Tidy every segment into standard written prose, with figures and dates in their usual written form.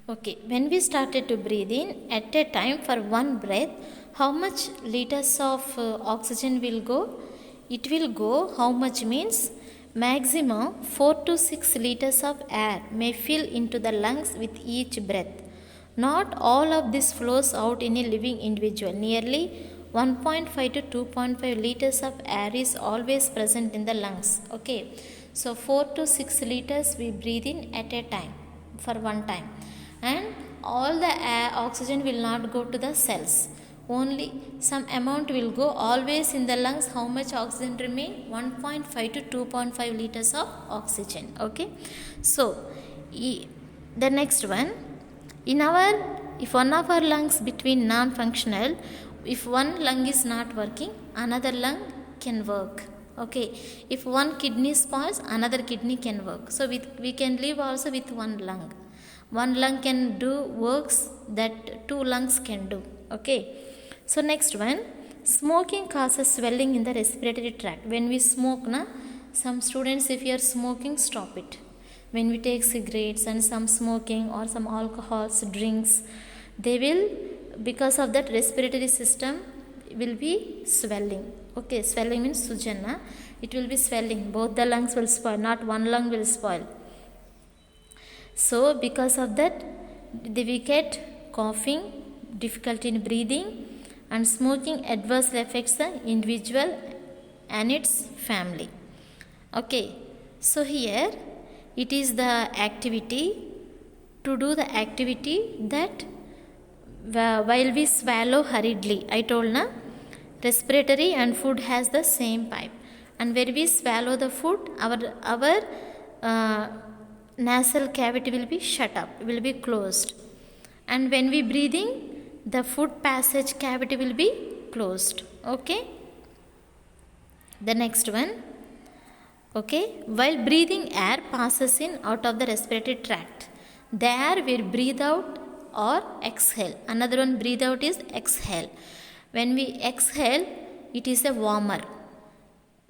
Okay, when we started to breathe in at a time for one breath, how much liters of oxygen will go? It will go, how much means maximum 4 to 6 liters of air may fill into the lungs with each breath. Not all of this flows out in a living individual. Nearly 1.5 to 2.5 liters of air is always present in the lungs. Okay, so 4 to 6 liters we breathe in at a time for one time, and all the air, oxygen will not go to the cells, only some amount will go always in the lungs. How much oxygen remain? 1.5 to 2.5 liters of oxygen. Okay, so the next one, in our, if one of our lungs between non-functional, if one lung is not working, another lung can work. Okay, if one kidney spoils, another kidney can work. So we can live also with one lung. One lung can do works that two lungs can do. Okay, so next one, smoking causes swelling in the respiratory tract. When we smoke, some students, if you are smoking, stop it. When we take cigarettes and some smoking or some alcohols, drinks, they will, because of that respiratory system will be swelling. Okay, swelling means sujana. It will be swelling. Both the lungs will spoil, not one lung will spoil. So because of that, we get coughing, difficulty in breathing, and smoking adversely affects the individual and its family. Okay, so here it is the activity, to do the activity that while we swallow hurriedly. I told respiratory and food has the same pipe, and where we swallow the food, our nasal cavity will be shut up, will be closed, and when we breathing, the food passage cavity will be closed. Okay, the next one. Okay, while breathing, air passes in out of the respiratory tract. The air will breathe out or exhale. Another one, breathe out is exhale. When we exhale, it is a warmer,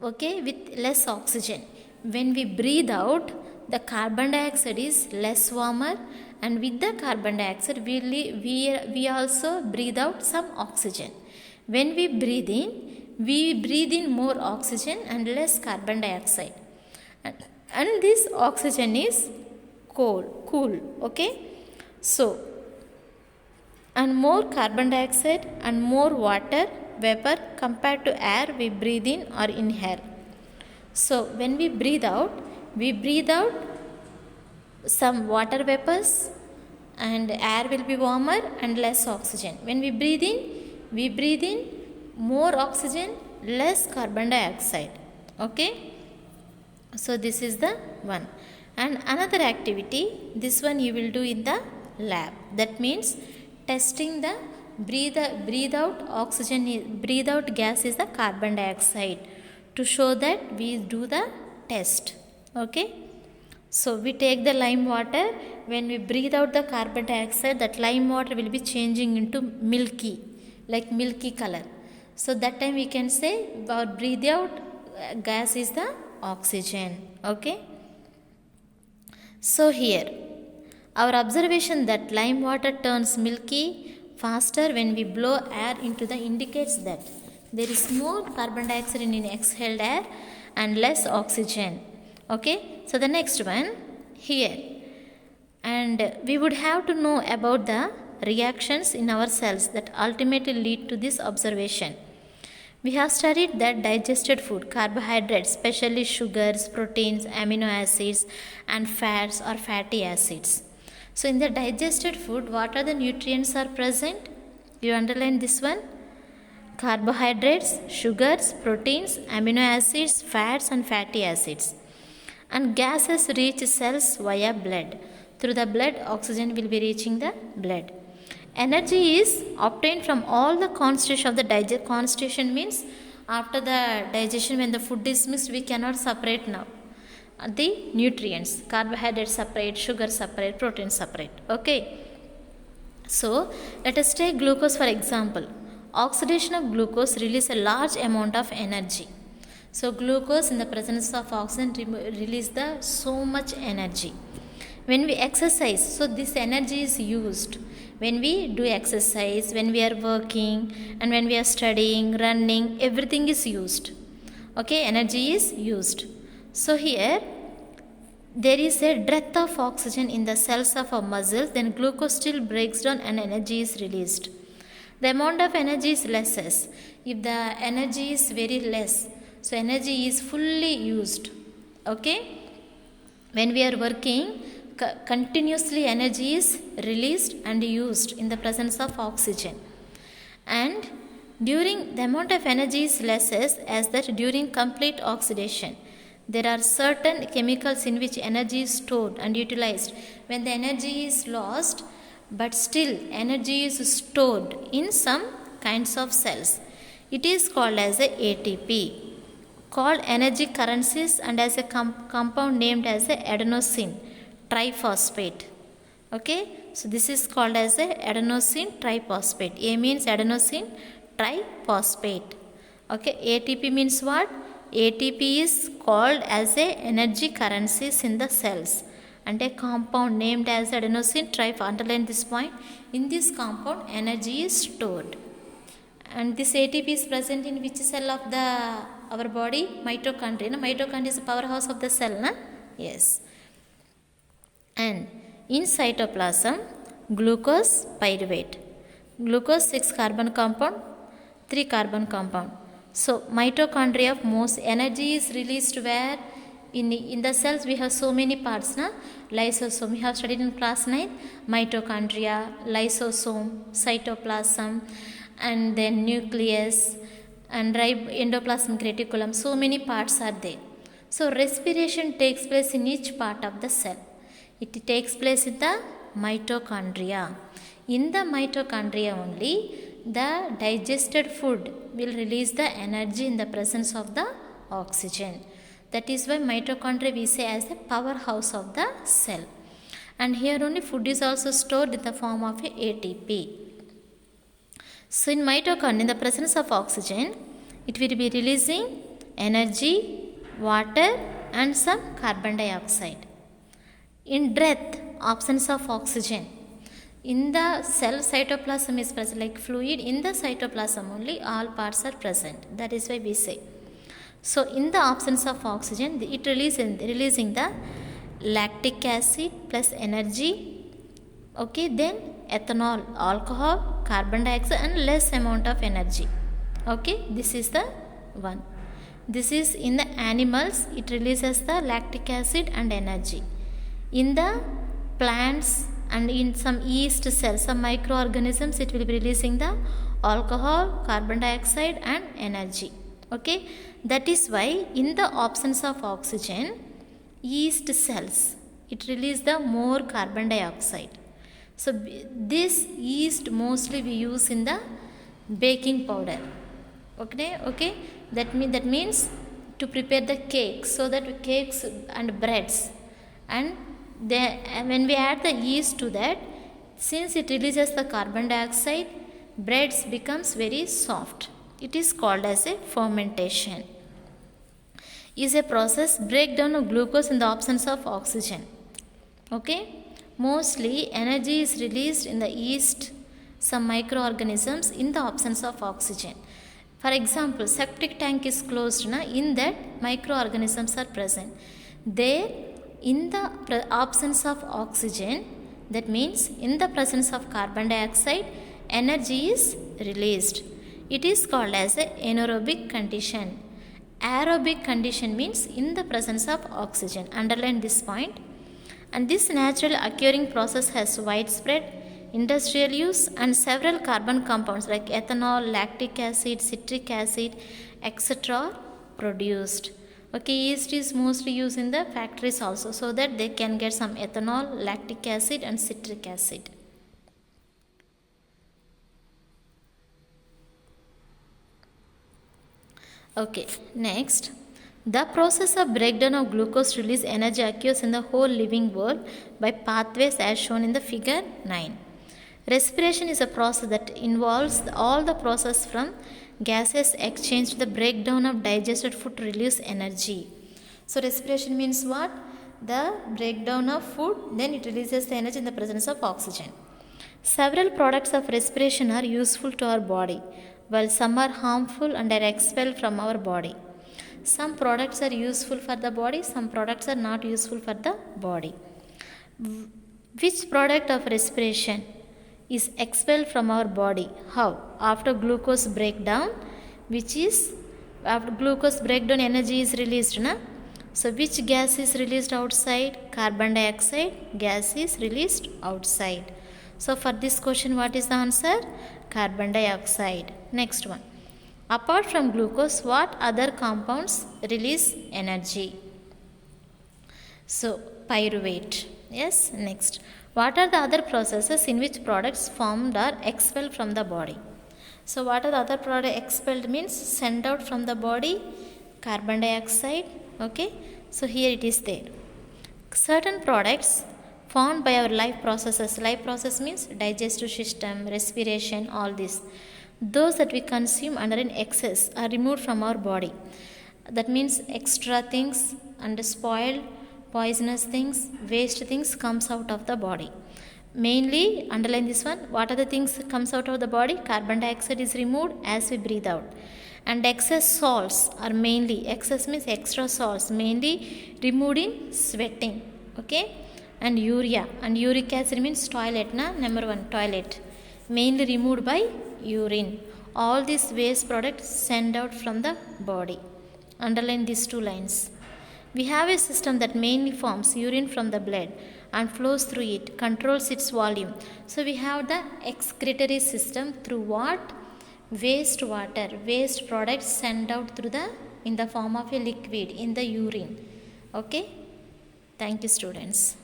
okay, with less oxygen. When we breathe out, the carbon dioxide is less warmer, and with the carbon dioxide we also breathe out some oxygen. When we breathe in more oxygen and less carbon dioxide, and this oxygen is cool. Okay, so, and more carbon dioxide and more water vapor compared to air we breathe in or inhale. So when we breathe out some water vapors, and air will be warmer and less oxygen. When we breathe in more oxygen, less carbon dioxide. Okay, so this is the one. And another activity, this one you will do in the lab. That means testing the breathe out oxygen, breathe out gas is the carbon dioxide, to show that we do the test. Okay, so we take the lime water. When we breathe out the carbon dioxide, that lime water will be changing into milky, like milky color. So that time we can say our breathe out gas is the oxygen. Okay, so here our observation that lime water turns milky faster when we blow air into the indicates that there is more carbon dioxide in exhaled air and less oxygen. Okay, so the next one here, and we would have to know about the reactions in our cells that ultimately lead to this observation. We have studied that digested food, carbohydrates, especially sugars, proteins, amino acids, and fats or fatty acids. So in the digested food, what are the nutrients are present? You underline this one: carbohydrates, sugars, proteins, amino acids, fats, and fatty acids. And gases reach cells via blood. Through the blood, oxygen will be reaching the blood. Energy is obtained from all the constitution of the digestion. Constitution means after the digestion, when the food is mixed, we cannot separate now the nutrients. Carbohydrates separate, sugar separate, protein separate. Okay, so let us take glucose for example. Oxidation of glucose releases a large amount of energy. So glucose in the presence of oxygen release so much energy. When we exercise, so this energy is used. When we do exercise, when we are working, and when we are studying, running, everything is used. Okay, energy is used. So here there is a dearth of oxygen in the cells of our muscles, then glucose still breaks down and energy is released. The amount of energy is less. If the energy is very less, so energy is fully used. Okay, when we are working, continuously energy is released and used in the presence of oxygen. And during the amount of energy is less as that during complete oxidation, there are certain chemicals in which energy is stored and utilized. When the energy is lost, but still energy is stored in some kinds of cells, it is called as a ATP, called energy currencies, and as a compound named as a adenosine triphosphate. Okay, so this is called as a adenosine triphosphate. A means adenosine triphosphate. Okay, ATP means what? ATP is called as a energy currencies in the cells and a compound named as adenosine triphosphate. Underline this point. In this compound, energy is stored. And this ATP is present in which cell of our body? Mitochondria. No? Mitochondria is the powerhouse of the cell. Na? Yes. And in cytoplasm, glucose pyruvate. Glucose 6 carbon compound, 3 carbon compound. So mitochondria of most energy is released where? In the cells we have so many parts. Na? Lysosome, we have studied in class 9. Mitochondria, lysosome, cytoplasm, and then nucleus, and endoplasmic reticulum. So many parts are there. So respiration takes place in each part of the cell. It takes place in the mitochondria. In the mitochondria only, the digested food will release the energy in the presence of the oxygen. That is why mitochondria we say as the powerhouse of the cell. And here only food is also stored in the form of a ATP. So in mitochondria, in the presence of oxygen, it will be releasing energy, water, and some carbon dioxide. In death, absence of oxygen, in the cell cytoplasm is present like fluid. In the cytoplasm only all parts are present. That is why we say. So in the absence of oxygen, it releasing the lactic acid plus energy. Okay, then ethanol, alcohol, carbon dioxide, and less amount of energy. Okay, this is the one. This is in the animals, it releases the lactic acid and energy. In the plants and in some yeast cells, some microorganisms, it will be releasing the alcohol, carbon dioxide, and energy. Okay, that is why in the absence of oxygen, yeast cells, it releases the more carbon dioxide. So this yeast mostly we use in the baking powder. Okay, that means to prepare the cakes, so that cakes and breads, and when we add the yeast to that, since it releases the carbon dioxide, breads becomes very soft. It is called as a fermentation. Is a process breakdown of glucose in the absence of oxygen. Okay, mostly energy is released in the yeast, some microorganisms, in the absence of oxygen. For example, septic tank is closed, in that microorganisms are present. There, in the absence of oxygen, that means in the presence of carbon dioxide, energy is released. It is called as an anaerobic condition. Aerobic condition means in the presence of oxygen. Underline this point. And this natural occurring process has widespread industrial use, and several carbon compounds like ethanol, lactic acid, citric acid, etc. are produced. Okay, yeast is mostly used in the factories also, so that they can get some ethanol, lactic acid, and citric acid. Okay, next, the process of breakdown of glucose release energy occurs in the whole living world by pathways as shown in the figure 9. Respiration is a process that involves all the process from gases exchange to the breakdown of digested food to release energy. So respiration means what? the breakdown of food, then it releases the energy in the presence of oxygen. Several products of respiration are useful to our body, while some are harmful and are expelled from our body. Some products are useful for the body, some products are not useful for the body. Which product of respiration is expelled from our body? How? After glucose breakdown, after glucose breakdown energy is released, na? So which gas is released outside? Carbon dioxide gas is released outside. So for this question, what is the answer? Carbon dioxide. Next one. Apart from glucose, what other compounds release energy? So pyruvate. Yes. Next. What are the other processes in which products formed or expelled from the body? So what are the other products expelled means sent out from the body? Carbon dioxide. Okay. So here it is there. Certain products formed by our life processes. Life process means digestive system, respiration, all this. Those that we consume under an excess are removed from our body. That means extra things and spoiled, poisonous things, waste things comes out of the body. Mainly, underline this one, what are the things that comes out of the body? Carbon dioxide is removed as we breathe out. And excess salts are mainly, excess means extra salts, mainly removed in sweating. Okay. And urea, and uric acid means toilet, na? Number 1, toilet. Mainly removed by urine. All these waste products sent out from the body. Underline these 2 lines. We have a system that mainly forms urine from the blood and flows through it, controls its volume. So we have the excretory system through what? Waste water, waste products sent out through in the form of a liquid in the urine. Okay. Thank you, students.